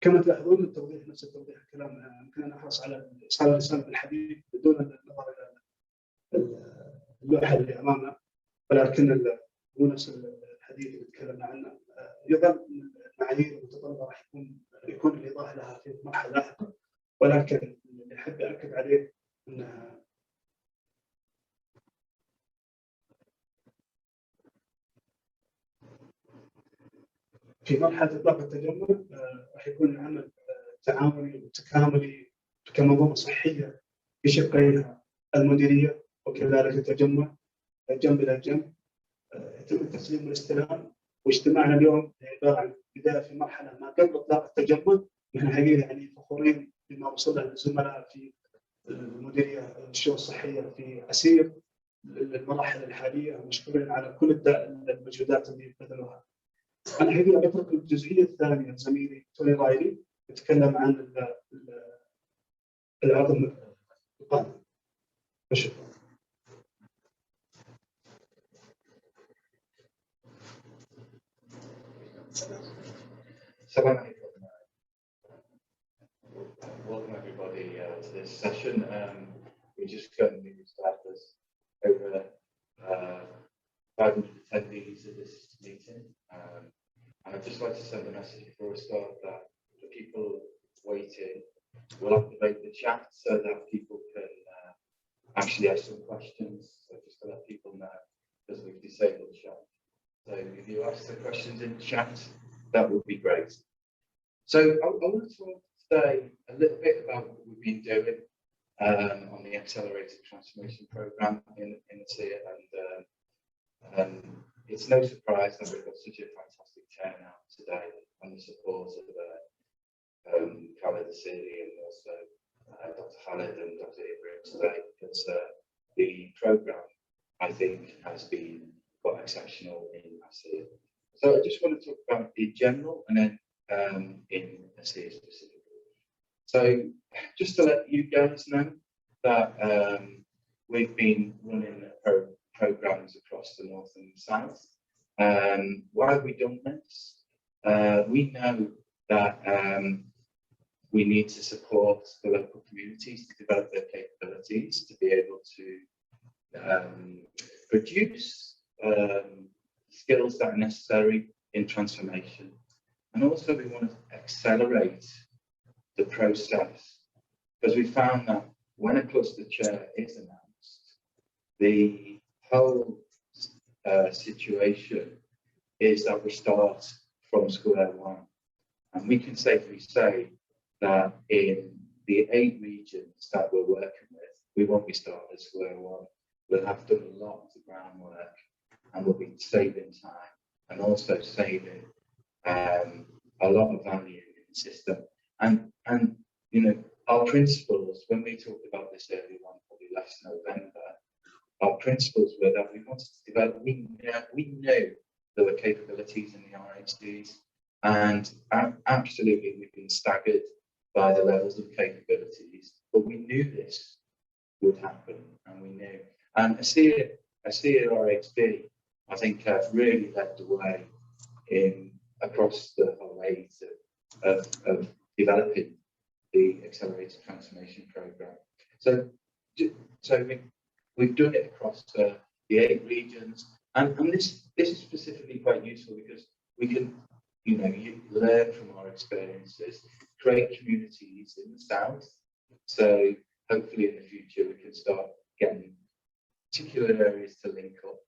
كما تلاحظون التوضيح نفس التوضيح الكلام، يمكن ان احرص على ايصال الرساله بالحديث بدون النظر الى اللوحه اللي امامنا، ولكن هو نفس الحديث اللي تكلمنا عنه. يظل المعايير المتطلبه راح يكون الايضاح لها في مرحله لاحقه، ولكن اللي احب اكد عليه ان في مرحله اطلاق التجمع راح يكون العمل تعاوني وتكاملي كمنظومه صحيه بشقيها، المديريه وكذلك التجمع جنب الى جنب. يتم التسليم والاستلام، واجتماعنا اليوم عباره عن بدايه في مرحله ما قبل اطلاق التجمع. نحن حقيقه يعني فخورين بما وصل له الزملاء في المديريه الشؤون الصحيه في عسير المراحل الحاليه، ومشكورين على كل المجهودات اللي بذلوها. انا حقيقه بترك الجزئيه الثانيه زميلي توني رايلي يتكلم عن العظم القادم. شكرا. السلام عليكم. Welcome everybody to this session. We're just going to start this over 500 attendees at this meeting. And I'd just like to send a message before we start that the people waiting will activate the chat so that people can actually ask some questions. So just to let people know, because we've disabled the chat. So if you ask the questions in the chat, that would be great. So I want to talk today a little bit about what we've been doing on the Accelerated Transformation Programme in SEA, and it's no surprise that we've got such a fantastic turnout today and the support of Khaled Asiri and also Dr. Khaled and Dr. Ibrahim today, because the programme, I think, has been quite exceptional in SEA. So I just want to talk about the general and then in SEA specifically. So just to let you guys know that we've been running programs across the north and the south. Why have we done this? We know that we need to support the local communities to develop their capabilities to be able to produce skills that are necessary in transformation. And also we want to accelerate the process, because we found that when a cluster chair is announced, the whole situation is that we start from square one. And we can safely say that in the 8 regions that we're working with, we won't be starting at square one. We'll have done a lot of the groundwork, and we'll be saving time and also saving a lot of value in the system. And you know, our principles, when we talked about this early on, probably last November, our principles were that we wanted to develop, we knew there were capabilities in the RHDs, and absolutely we've been staggered by the levels of capabilities, but we knew this would happen, and we knew. And I see it RHD, I think, have really led the way across the whole age of developing the Accelerated Transformation Programme. So we've done it across the 8 regions, and this is specifically quite useful because we can, you learn from our experiences, create communities in the south. So hopefully in the future we can start getting particular areas to link up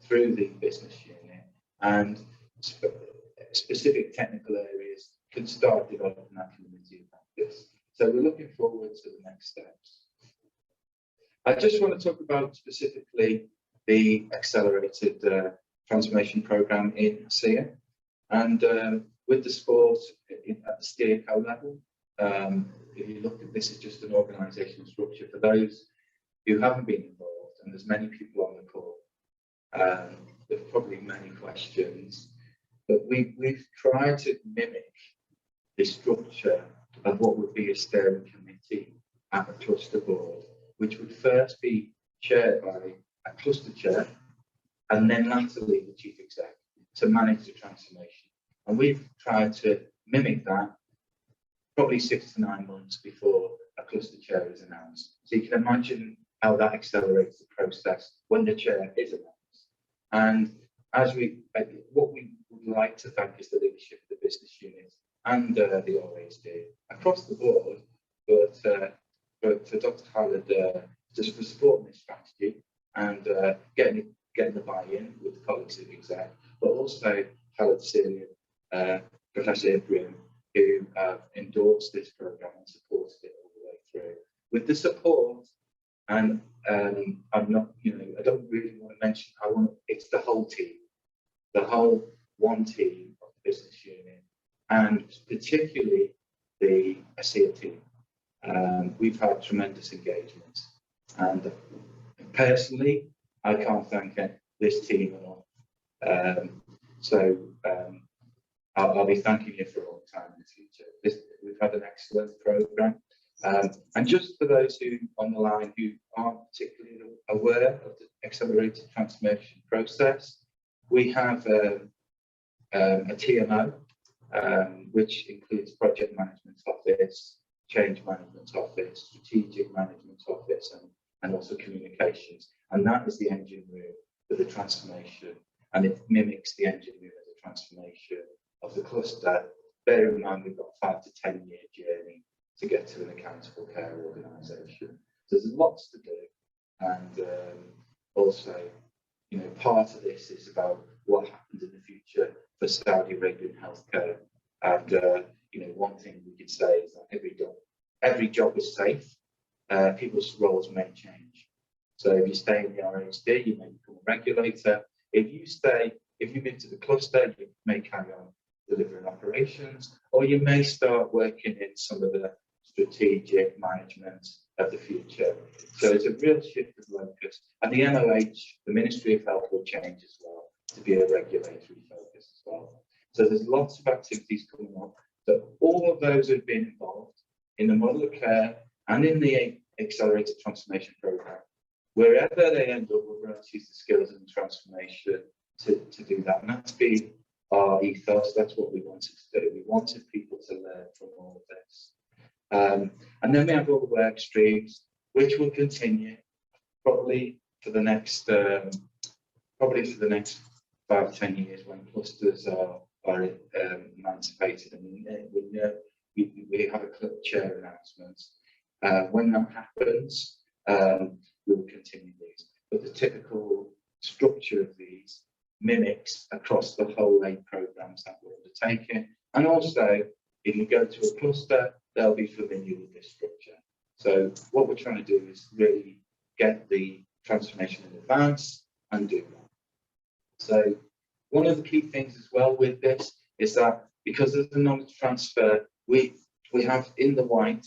through the business unit, and specific technical areas can start developing that community of practice. So we're looking forward to the next steps. I just want to talk about specifically the Accelerated Transformation Programme in SEA, and with the sport at the steerco level. If you look at this as just an organisational structure, for those who haven't been involved, and there's many people on the call, there's probably many questions, but we've tried to mimic the structure of what would be a steering committee at a cluster board, which would first be chaired by a cluster chair, and then latterly the chief exec to manage the transformation. And we've tried to mimic that probably 6 to 9 months before a cluster chair is announced. So you can imagine how that accelerates the process when the chair is announced. And what we would like to thank is the leadership of the business unit and the RHD across the board, but for Dr. Khaled just for supporting this strategy and getting the buy-in with the colleagues of the exec, but also Khaled Syrian, Professor Ibrahim, who endorsed this programme and supported it all the way through. With the support, and I'm not, I don't really want to mention, it's the whole team, the whole one team of the business unit, and particularly the ASEA team. We've had tremendous engagement, and personally, I can't thank this team enough. I'll be thanking you for a long time in the future. We've had an excellent programme. And just for those who on the line who aren't particularly aware of the accelerated transformation process, we have a TMO, which includes project management office, change management office, strategic management office, and also communications. And that is the engine room for the transformation, and it mimics the engine room of the transformation of the cluster. Bear in mind, we've got a 5 to 10 year journey to get to an accountable care organisation. So there's lots to do, and also, part of this is about what happens in the future for Saudi Arabian healthcare. And one thing we could say is that every job is safe. People's roles may change. So if you stay in the RHD, you may become a regulator. If you move to the cluster, you may carry on delivering operations, or you may start working in some of the strategic management of the future. So it's a real shift of focus. And the MOH, the Ministry of Health, will change as well to be a regulatory focus as well. So there's lots of activities coming up. So all of those who've been involved in the model of care and in the accelerated transformation programme, wherever they end up, we're going to use the skills and transformation to do that. And that's been our ethos. That's what we wanted to do. We wanted people to learn from all of this. And then we have all the work streams, which will continue probably for the next 5 to 10 years when clusters are emancipated, and we have a club chair announcement. When that happens, we will continue these. But the typical structure of these mimics across the whole 8 programmes that we're undertaking. And also, if you go to a cluster, they'll be familiar with this structure. So what we're trying to do is really get the transformation in advance and do that. So one of the key things as well with this is that because of the knowledge transfer, we have in the white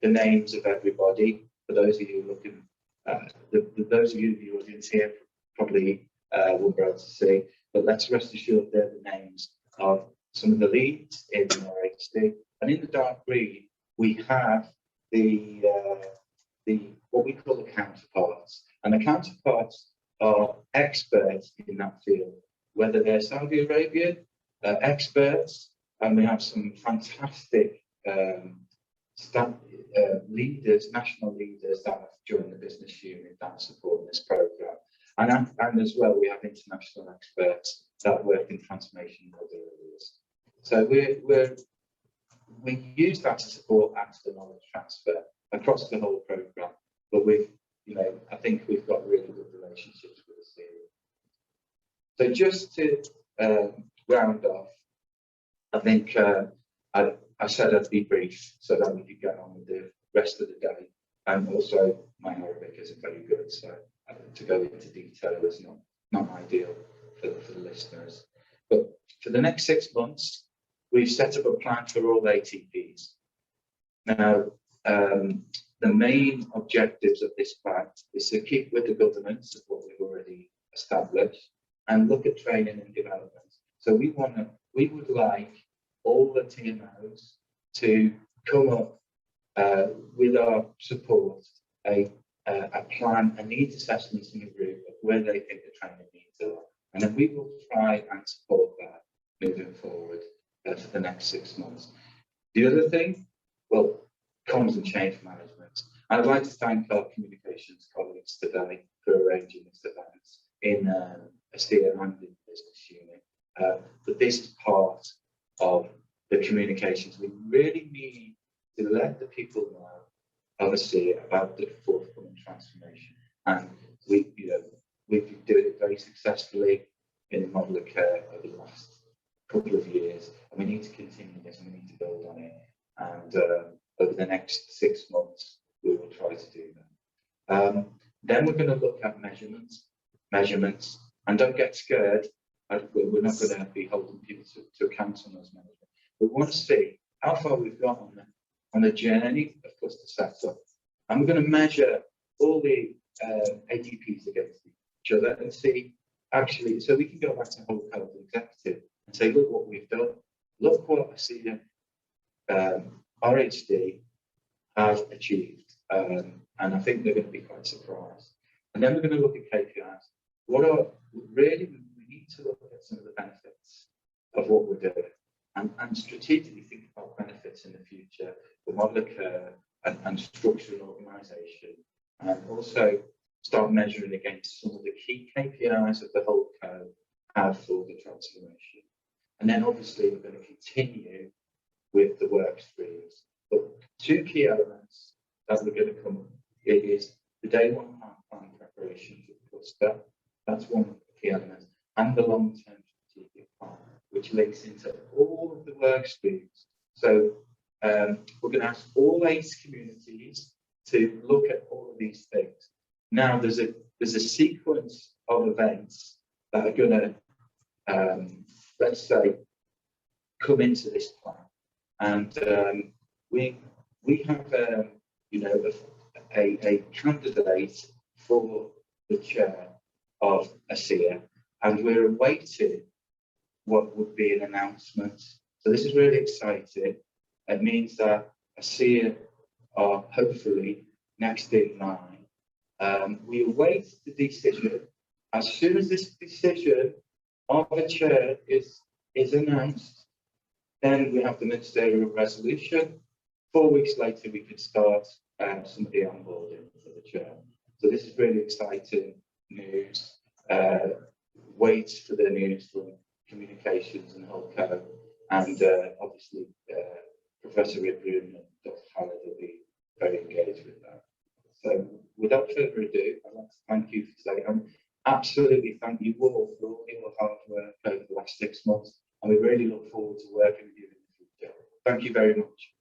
the names of everybody. For those of you looking, those of you in the audience here probably will be able to see, but let's rest assured they're the names of some of the leads in RHD. And in the dark green, we have the what we call the counterparts. And the counterparts are experts in that field, whether they're Saudi Arabian experts, and we have some fantastic leaders, national leaders that have joined the business unit that support this programme. And as well, we have international experts that work in transformation in other areas. So we use that to support active knowledge transfer across the whole programme. But I think we've got really good relationships with the series. So just to round off, I think I said I'd be brief so that we could get on with the rest of the day. And also, my Arabic isn't very good, so to go into detail is not ideal for the listeners. But for the next 6 months, we've set up a plan for all ATPs. Now, the main objectives of this plan is to keep with the governance of what we've already established and look at training and development. So we would like all the TMOs to come up with our support a plan, a needs assessment in the group of where they think the training needs are. And then we will try and support that moving forward for the next 6 months. The other thing comms and change management. And I'd like to thank our communications colleagues today for arranging this event in ASEA and in the business unit. But this is part of the communications. We really need to let the people know of ASEA about the forthcoming transformation. And we've been doing it very successfully in modular care over the last couple of years, and we need to continue this, and we need to build on it. And over the next 6 months, we will try to do that. Then we're going to look at measurements, and don't get scared. We're not going to be holding people to account on those measurements. We want to see how far we've got on the journey of cluster setup, and we're going to measure all the ATPs against each other and see actually, so we can go back to whole health executive and say, look what we've done, look what ASEA RHD have achieved, and I think they're going to be quite surprised. And then we're going to look at KPIs. We need to look at some of the benefits of what we're doing, and strategically think about benefits in the future for modular care and structural organisation, and also start measuring against some of the key KPIs that the whole code have for the transformation. And then obviously we're going to continue with the work streams. But 2 key elements that we're going to come is the day one plan preparation for the cluster. That's one key element, and the long-term strategic plan, which links into all of the work streams. So we're going to ask all 8 communities to look at all of these things. Now there's a sequence of events that are going to, let's say, come into this plan, and we have a candidate for the chair of ASEA, and we're awaiting what would be an announcement. So this is really exciting. It means that ASEA are hopefully next in line. We await the decision. As soon as this decision of a chair is announced, then we have the ministerial resolution. 4 weeks later, we could start some of the onboarding for the chair. So this is really exciting news. Wait for the news from communications and Holco, and obviously Professor Ibrahim and Dr. Khaled will be very engaged with that. So without further ado, I'd like to thank you for today, and absolutely thank you all for all your hard work over the last 6 months, and we really look forward to working with you in the future. Thank you very much.